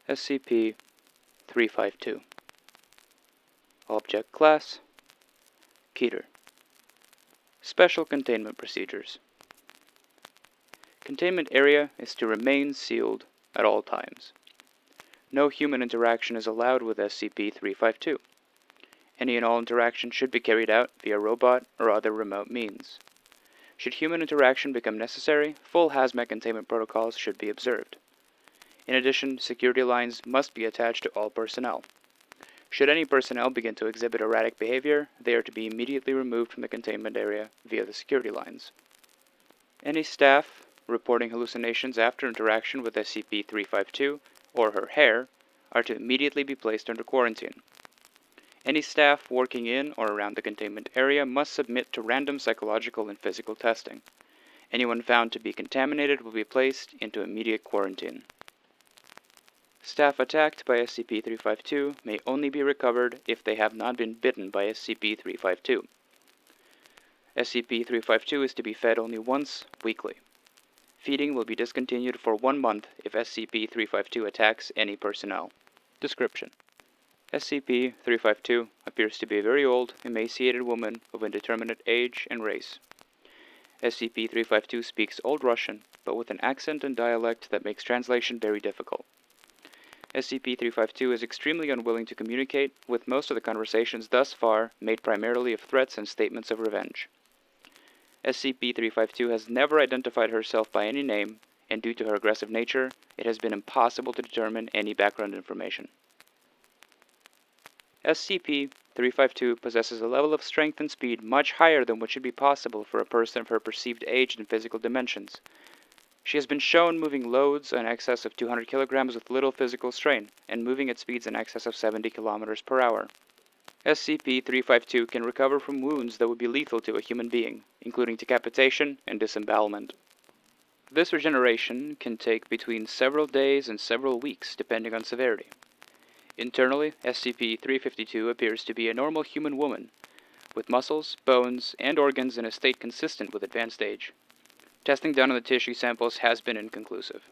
SCP-352. Object Class Keter. Special Containment Procedures. Containment area is to remain sealed at all times. No human interaction is allowed with SCP-352. Any and all interaction should be carried out via robot or other remote means. Should human interaction become necessary, full hazmat containment protocols should be observed. In addition, security lines must be attached to all personnel. Should any personnel begin to exhibit erratic behavior, they are to be immediately removed from the containment area via the security lines. Any staff reporting hallucinations after interaction with SCP-352 or her hair are to immediately be placed under quarantine. Any staff working in or around the containment area must submit to random psychological and physical testing. Anyone found to be contaminated will be placed into immediate quarantine. Staff attacked by SCP-352 may only be recovered if they have not been bitten by SCP-352. SCP-352 is to be fed only once weekly. Feeding will be discontinued for 1 month if SCP-352 attacks any personnel. Description: SCP-352 appears to be a very old, emaciated woman of indeterminate age and race. SCP-352 speaks Old Russian, but with an accent and dialect that makes translation very difficult. SCP-352 is extremely unwilling to communicate, with most of the conversations thus far made primarily of threats and statements of revenge. SCP-352 has never identified herself by any name, and due to her aggressive nature, it has been impossible to determine any background information. SCP-352 possesses a level of strength and speed much higher than what should be possible for a person of her perceived age and physical dimensions. She has been shown moving loads in excess of 200 kilograms with little physical strain, and moving at speeds in excess of 70 kilometers per hour. SCP-352 can recover from wounds that would be lethal to a human being, including decapitation and disembowelment. This regeneration can take between several days and several weeks, depending on severity. Internally, SCP-352 appears to be a normal human woman, with muscles, bones, and organs in a state consistent with advanced age. Testing done on the tissue samples has been inconclusive.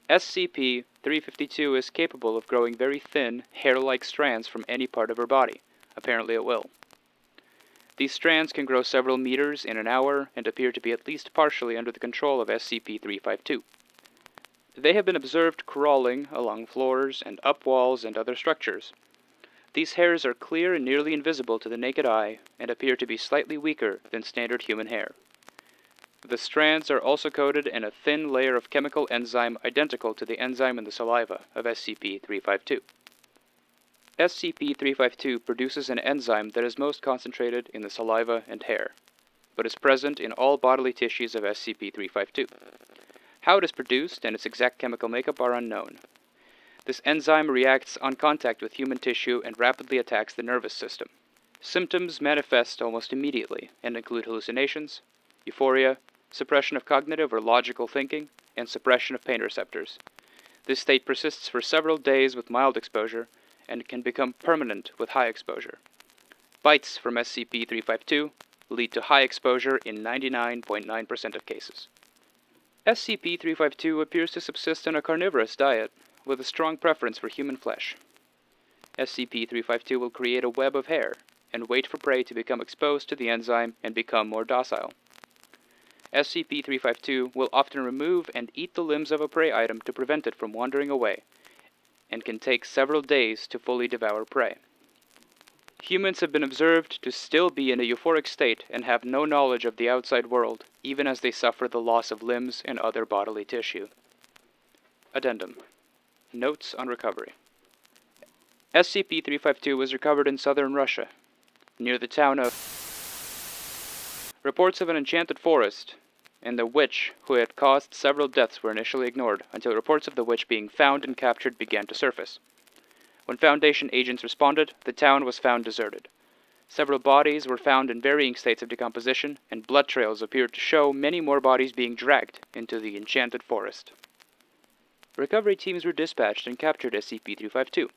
SCP-352 is capable of growing very thin, hair-like strands from any part of her body, apparently at will. These strands can grow several meters in an hour and appear to be at least partially under the control of SCP-352. They have been observed crawling along floors and up walls and other structures. These hairs are clear and nearly invisible to the naked eye and appear to be slightly weaker than standard human hair. The strands are also coated in a thin layer of chemical enzyme identical to the enzyme in the saliva of SCP-352. SCP-352 produces an enzyme that is most concentrated in the saliva and hair, but is present in all bodily tissues of SCP-352. How it is produced and its exact chemical makeup are unknown. This enzyme reacts on contact with human tissue and rapidly attacks the nervous system. Symptoms manifest almost immediately and include hallucinations, euphoria, suppression of cognitive or logical thinking, and suppression of pain receptors. This state persists for several days with mild exposure, and can become permanent with high exposure. Bites from SCP-352 lead to high exposure in 99.9% of cases. SCP-352 appears to subsist on a carnivorous diet, with a strong preference for human flesh. SCP-352 will create a web of hair, and wait for prey to become exposed to the enzyme and become more docile. SCP-352 will often remove and eat the limbs of a prey item to prevent it from wandering away, and can take several days to fully devour prey. Humans have been observed to still be in a euphoric state and have no knowledge of the outside world, even as they suffer the loss of limbs and other bodily tissue. Addendum. Notes on recovery. SCP-352 was recovered in southern Russia, near the town of... Reports of an enchanted forest and the witch who had caused several deaths were initially ignored, until reports of the witch being found and captured began to surface. When Foundation agents responded, the town was found deserted. Several bodies were found in varying states of decomposition, and blood trails appeared to show many more bodies being dragged into the enchanted forest. Recovery teams were dispatched and captured SCP-352,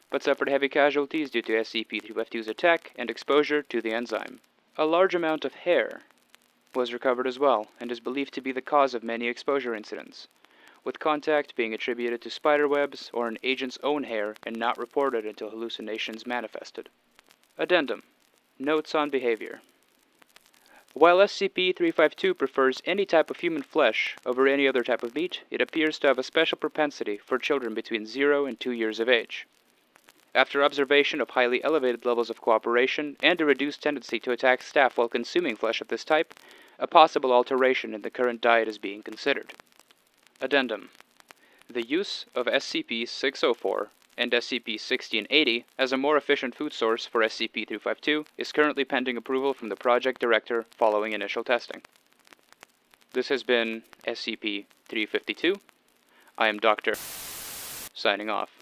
but suffered heavy casualties due to SCP-352's attack and exposure to the enzyme. A large amount of hair was recovered as well, and is believed to be the cause of many exposure incidents. with contact being attributed to spiderwebs or an agent's own hair and not reported until hallucinations manifested. Addendum. Notes on behavior. While SCP-352 prefers any type of human flesh over any other type of meat, it appears to have a special propensity for children between 0 and 2 years of age. After observation of highly elevated levels of cooperation and a reduced tendency to attack staff while consuming flesh of this type, a possible alteration in the current diet is being considered. Addendum. The use of SCP-604 and SCP-1680 as a more efficient food source for SCP-352 is currently pending approval from the project director following initial testing. This has been SCP-352. I am Dr. signing off.